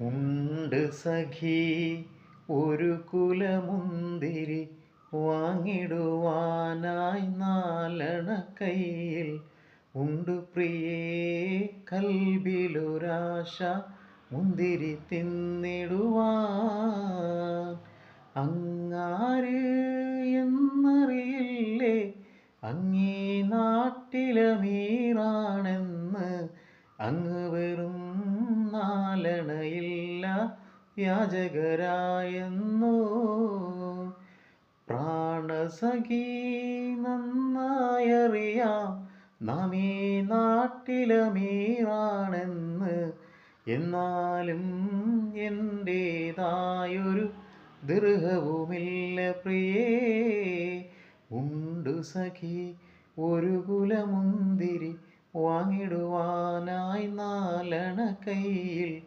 ഉണ്ട് സഖി ഒരു കുലമുന്തിരി വാങ്ങിടുവാനായി നാലണ കയ്യിൽ. ഉണ്ട് പ്രിയേ കൽബിലൊരാശ മുന്തിരി തിന്നിടുവാൻ. അങ്ങാര് എന്നറിയില്ലേ അങ്ങീ നാട്ടിലമീറാണെന്ന്. അങ്ങ് വെറും നാലണയില്ല യാചകരായെന്നോ. പ്രാണസഖി നന്നായറിയാം നാം ഈ നാട്ടിലമീറാണെന്ന്. എന്നാലും എൻ്റേതായൊരു ദൃഹവുമില്ല പ്രിയേ. ഉണ്ടു സഖി ഒരു കുലമുന്തിരി വാങ്ങിടുവാനായി നാലണ കയ്യിൽ.